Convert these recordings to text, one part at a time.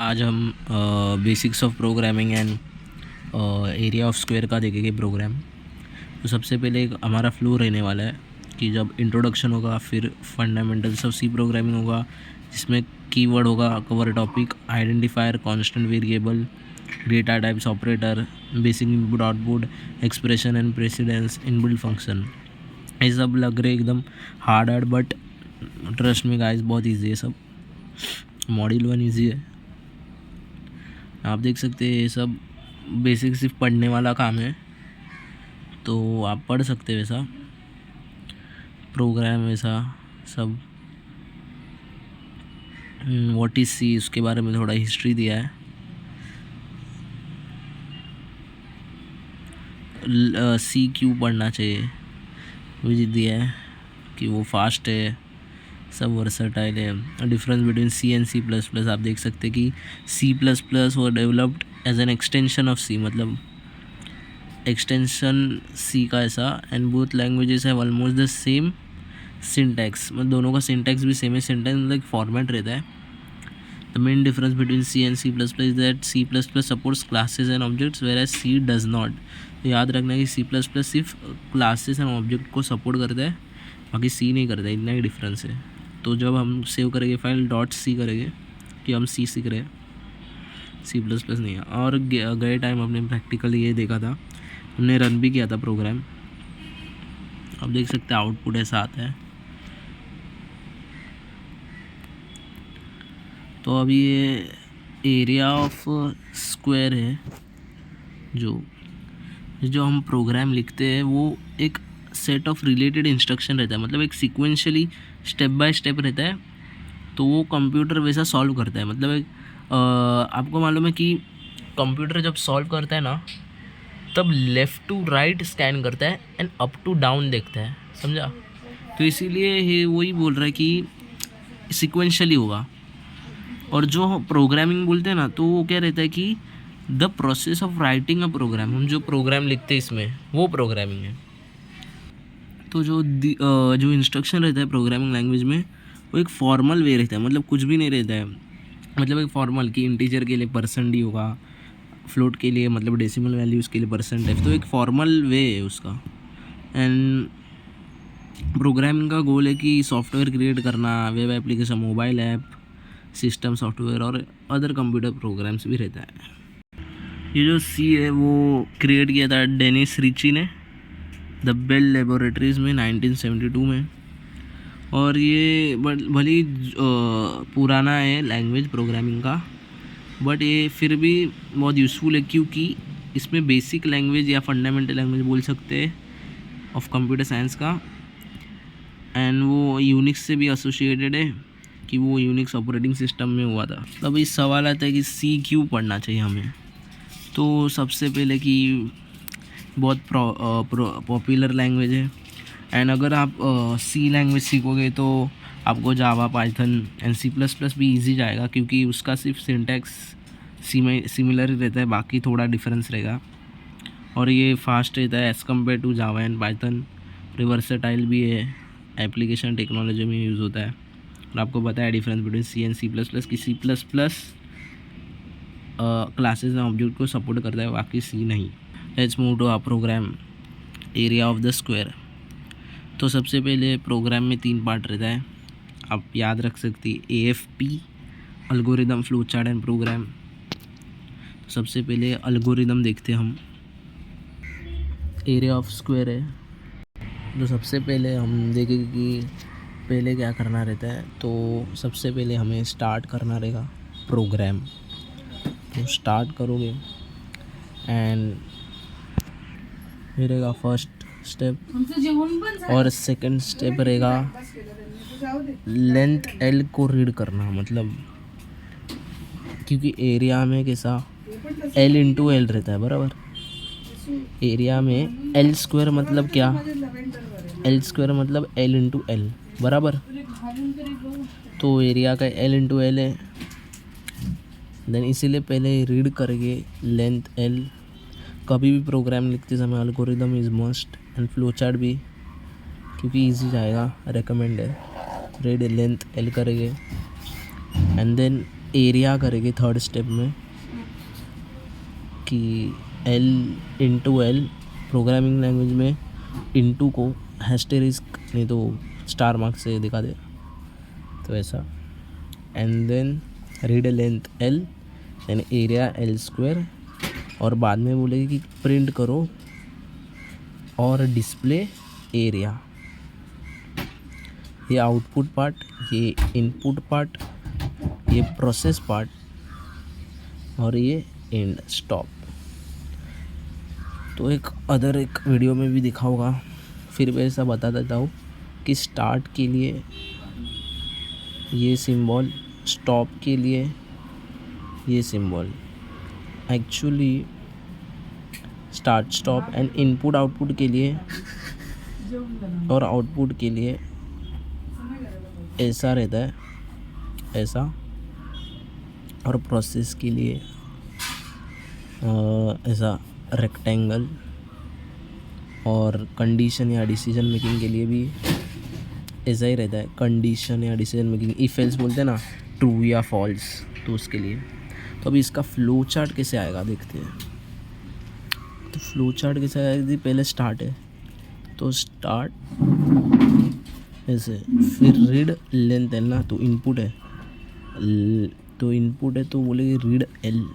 आज हम basics of programming and area of square का देखेंगे प्रोग्राम। तो सबसे पहले एक हमारा फ्लो रहने वाला है कि जब इंट्रोडक्शन होगा, फिर फंडामेंटल्स ऑफ सी प्रोग्रामिंग होगा, जिसमें कीवर्ड होगा, cover topic, identifier, constant variable, data types, operator, basic input output, expression and precedence, inbuilt function. ये सब लग रहे एकदम हार्ड बट ट्रस्ट में गाइस बहुत ईजी है सब। मॉड्यूल 1 ईजी है, आप देख सकते हैं। ये सब बेसिक सिर्फ पढ़ने वाला काम है, तो आप पढ़ सकते हैं वैसा प्रोग्राम वैसा सब। व्हाट इज़ सी, उसके बारे में थोड़ा हिस्ट्री दिया है। सी क्यों पढ़ना चाहिए भी दिया है कि वो फास्ट है, सब वर्सटाइल है। Difference between C and C plus plus, आप देख सकते हैं कि सी प्लस प्लस वो developed as an extension of C, मतलब एक्सटेंशन सी का ऐसा। And both languages have almost the same syntax, मतलब दोनों का सिंटैक्स भी सेम है। सिंटैक्स मतलब एक फॉर्मेट रहता है। The main difference between C and C plus plus is that C plus plus supports classes and objects whereas C does not. तो याद रखना कि सी प्लस प्लस सिर्फ क्लासेस एंड ऑब्जेक्ट को सपोर्ट करता है, बाकी सी नहीं करता है। इतना ही डिफरेंस है। तो जब हम सेव करेंगे फाइल डॉट सी करेंगे कि हम सी सीख रहे हैं, सी प्लस प्लस नहीं है। और गए टाइम हमने प्रैक्टिकल ये देखा था, हमने रन भी किया था प्रोग्राम। आप देख सकते हैं आउटपुट ऐसा आता है। तो अभी ये एरिया ऑफ स्क्वायर है, जो जो हम प्रोग्राम लिखते हैं वो एक सेट ऑफ रिलेटेड इंस्ट्रक्शन रहता है, मतलब एक सीक्वेंशियली स्टेप बाय स्टेप रहता है। तो वो कंप्यूटर वैसा सॉल्व करता है। मतलब एक आपको मालूम है कि कंप्यूटर जब सॉल्व करता है ना, तब लेफ़्ट टू राइट स्कैन करता है एंड अप टू डाउन देखता है, समझा। तो इसीलिए ये वही बोल रहा है कि सीक्वेंशियली होगा। और जो प्रोग्रामिंग बोलते हैं ना, तो वो क्या रहता है कि the process of writing a program, हम जो प्रोग्राम लिखते हैं इसमें वो प्रोग्रामिंग है। तो जो इंस्ट्रक्शन रहता है प्रोग्रामिंग लैंग्वेज में, वो एक फॉर्मल वे रहता है, मतलब कुछ भी नहीं रहता है। मतलब एक फॉर्मल कि इंटीजर के लिए % डी होगा, फ्लोट के लिए मतलब डेसिमल वैल्यूज़ के लिए %f। तो एक फॉर्मल वे है उसका। एंड प्रोग्रामिंग का गोल है कि सॉफ्टवेयर क्रिएट करना, web application, mobile app, system software और अदर कंप्यूटर प्रोग्राम्स भी रहता है। ये जो सी है वो क्रिएट किया था डेनिस रिची ने द बेल लेबोरेटरीज़ में 1972 में। और ये भले ही पुराना है लैंग्वेज प्रोग्रामिंग का, बट ये फिर भी बहुत यूज़फुल है, क्योंकि इसमें बेसिक लैंग्वेज या फंडामेंटल लैंग्वेज बोल सकते हैं ऑफ कंप्यूटर साइंस का। एंड वो यूनिक्स से भी एसोसिएटेड है कि वो यूनिक्स ऑपरेटिंग सिस्टम में हुआ था। तब इस सवाल आता है कि सी क्यों पढ़ना चाहिए हमें। तो सबसे पहले कि बहुत पॉपुलर लैंग्वेज है। एंड अगर आप सी लैंग्वेज सीखोगे तो आपको Java, Python and C plus plus भी ईजी जाएगा, क्योंकि उसका सिर्फ सिंटैक्स सी में सिमिलर ही रहता है, बाकी थोड़ा डिफरेंस रहेगा। और ये फास्ट रहता है as compare to Java and Python. Versatile भी है, एप्लीकेशन टेक्नोलॉजी में यूज़ होता है। और आपको पता है difference between C and C plus plus कि C plus plus classes and object को सपोर्ट करता है, बाकी सी नहीं। Let's move to our program area of the square. तो सबसे पहले प्रोग्राम में 3 पार्ट रहता है, आप याद रख सकती है। AFP, algorithm, flow chart and program. सबसे पहले अल्गोरिदम देखते हैं हम। एरिया ऑफ स्क्वायर है, तो सबसे पहले हम देखेंगे कि पहले क्या करना रहता है। तो सबसे पहले हमें स्टार्ट करना रहेगा प्रोग्राम। तो स्टार्ट करोगे एंड ये रहेगा फर्स्ट स्टेप। और सेकंड स्टेप रहेगा लेंथ L को रीड करना, मतलब क्योंकि एरिया में कैसा L इंटू L रहता है, बराबर। एरिया में L स्क्वायर मतलब क्या, L स्क्वायर मतलब L इंटू L, बराबर। तो एरिया का L इंटू L है, देन इसीलिए पहले रीड करेंगे लेंथ L। कभी भी प्रोग्राम लिखते समय algorithm is must and flow chart भी, क्योंकि इजी जाएगा, रेकमेंड है। रीड लेंथ L करेंगे एंड देन एरिया करेंगे थर्ड स्टेप में कि L into L programming language में इंटू को हैस्टेरिस्क नहीं तो स्टार मार्क से दिखा दे, तो ऐसा। And then read length L then area L², और बाद में बोलेगी कि प्रिंट करो और डिस्प्ले एरिया। ये आउटपुट पार्ट, ये इनपुट पार्ट, ये प्रोसेस पार्ट, और ये एंड स्टॉप। तो एक वीडियो में भी दिखा होगा, फिर मैं ऐसा बता देता हूँ कि स्टार्ट के लिए ये सिंबल, स्टॉप के लिए ये symbol. Actually start stop and input output के लिए और आउटपुट के लिए ऐसा रहता है, ऐसा, और प्रोसेस के लिए ऐसा रेक्टेंगल, और कंडीशन या डिसीजन मेकिंग के लिए भी ऐसा ही रहता है, कंडीशन या डिसीजन मेकिंग। इफ एल्स बोलते हैं ना, ट्रू या फॉल्स, तो उसके लिए। तो अभी इसका फ्लो चार्ट कैसे आएगा देखते हैं। तो फ्लो चार्ट कैसे आएगा, पहले स्टार्ट है तो स्टार्ट ऐसे, फिर रीड लेंथ एल ना, तो इनपुट है, तो बोलेगी रीड एल,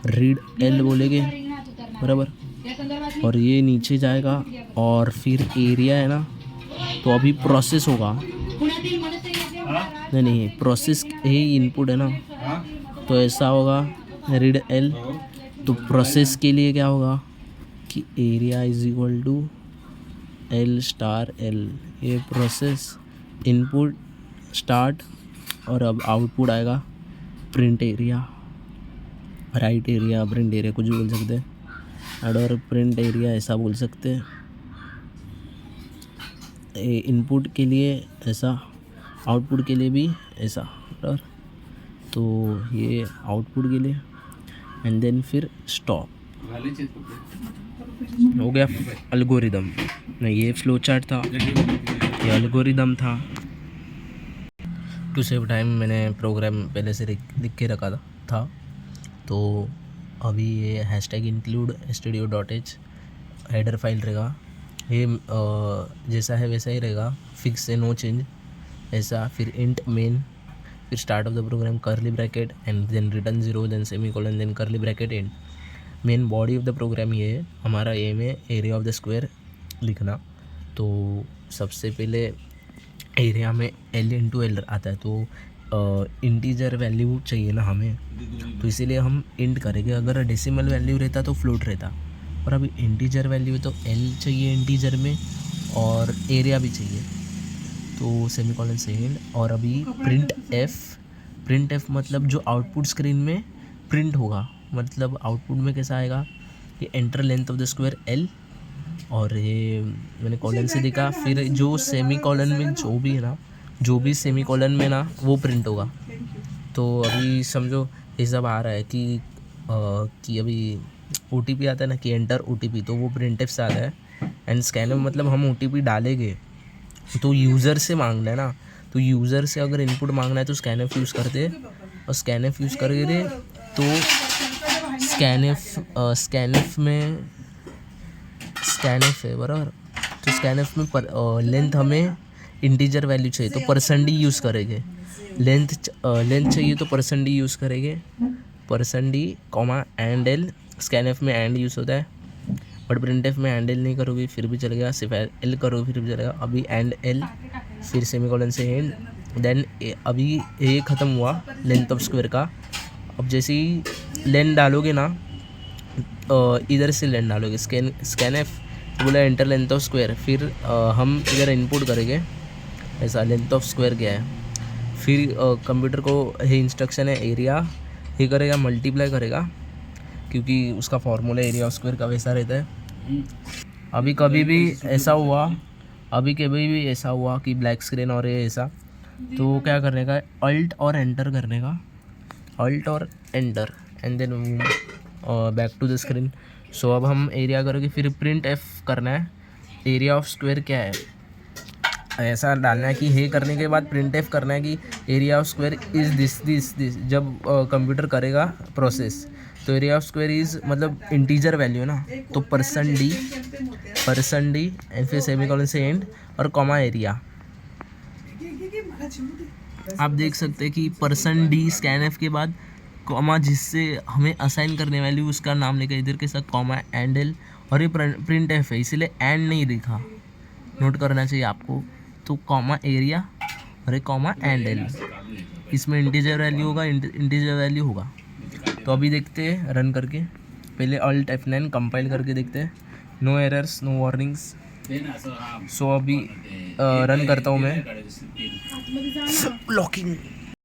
रीड एल बोलेंगे, बराबर। और ये नीचे जाएगा, और फिर एरिया है ना, तो अभी प्रोसेस होगा, नहीं प्रोसेस यही इनपुट है ना, तो ऐसा होगा रीड एल। तो प्रोसेस के लिए क्या होगा कि area is equal to L star L, ये प्रोसेस इनपुट स्टार्ट, और अब आउटपुट आएगा print area, right area, print area कुछ भी बोल सकते हैं, और प्रिंट एरिया ऐसा बोल सकते हैं। इनपुट के लिए ऐसा, आउटपुट के लिए भी ऐसा, और तो ये आउटपुट के लिए, एंड देन फिर स्टॉप हो गया। एल्गोरिदम नहीं, ये फ्लो चार्ट था, ये एल्गोरिदम था। टू सेव टाइम मैंने प्रोग्राम पहले से लिख के रखा था। तो अभी ये hashtag include studio.h header file रहेगा, ये जैसा है वैसा ही रहेगा, फिक्स है, नो चेंज ऐसा। फिर इंट मेन, फिर start of the program curly bracket and then return 0 then semicolon then curly bracket end. Main body of the program ये है, हमारा एम है एरिया ऑफ द स्क्वायर लिखना। तो सबसे पहले एरिया में L इंटू एल आता है, तो इंटीजर वैल्यू चाहिए ना हमें, तो इसीलिए हम इंट करेंगे। अगर डेसिमल वैल्यू रहता तो फ्लोट रहता, और अभी इंटीजर वैल्यू है तो L चाहिए इंटीजर में, और एरिया भी चाहिए, तो सेमीकोलन से एंड। और अभी प्रिंट एफ मतलब जो आउटपुट स्क्रीन में प्रिंट होगा, मतलब आउटपुट में कैसा आएगा कि enter length of the square L, और ये मैंने कॉलन से देखा, फिर जो सेमी कॉलन में जो भी है ना, जो भी सेमी कॉलन में ना वो प्रिंट होगा। तो अभी समझो ये सब आ रहा है कि अभी OTP आता है ना, कि एंटर OTP, तो वो प्रिंट एफ से आता है। एंड स्कैनर मतलब हम OTP डालेंगे तो यूज़र से मांगना है ना, तो यूज़र से अगर इनपुट मांगना है तो स्कैनएफ यूज़ करते, और स्कैनएफ यूज़ करके तो स्कैनएफ है बराबर। तो स्कैनएफ में लेंथ हमें इंटीजर वैल्यू चाहिए तो %d यूज़ करेंगे, लेंथ चाहिए तो %d यूज़ करेंगे, %d comma and L. Scanf में एंड यूज़ होता है, बट प्रिंटएफ में एंड एल नहीं करोगे फिर भी चलेगा, सिर्फ एल करोगे फिर भी चलेगा। अभी एंड एल, फिर सेमीकोलन से एंड, देन अभी ये ख़त्म हुआ लेंथ ऑफ स्क्वायर का। अब जैसे ही लेंथ डालोगे ना, इधर से लेंथ डालोगे, स्कैनएफ बोला एंटर लेंथ ऑफ स्क्वायर, फिर हम इधर इनपुट करेंगे ऐसा लेंथ ऑफ स्क्वायर क्या है। फिर कंप्यूटर को ये इंस्ट्रक्शन है एरिया, ये करेगा मल्टीप्लाई करेगा, क्योंकि उसका फॉर्मूला एरिया ऑफ स्क्वायर का वैसा रहता है। अभी कभी भी ऐसा हुआ कि ब्लैक स्क्रीन और ये ऐसा, तो क्या करने का, अल्ट और एंटर करने का, अल्ट और enter, and then back to the screen. So अब हम एरिया करोगे, फिर प्रिंट एफ करना है, एरिया ऑफ स्क्वायर क्या है, ऐसा डालना है कि हे करने के बाद प्रिंट एफ करना है कि area of square is this. जब कंप्यूटर करेगा प्रोसेस तो एरिया ऑफ स्क्वायर इज़ मतलब इंटीजर वैल्यू है ना, तो परसेंट डी एंड फिर सेमीकोलन से एंड और कॉमा एरिया। आप देख सकते हैं कि परसेंट डी स्कैन एफ के बाद कॉमा जिससे हमें असाइन करने वैल्यू उसका नाम लेकर इधर के साथ कॉमा एंड एल, और ये प्रिंट एफ है इसीलिए एंड नहीं लिखा, नोट करना चाहिए आपको। तो कॉमा एरिया और एक कॉमा एंड एल, इसमें इंटीजर वैल्यू होगा। तो अभी देखते हैं रन करके, पहले अल्ट F9 कंपाइल करके देखते हैं। No errors no warnings. So अभी रन करता हूँ मैं। लॉकिंग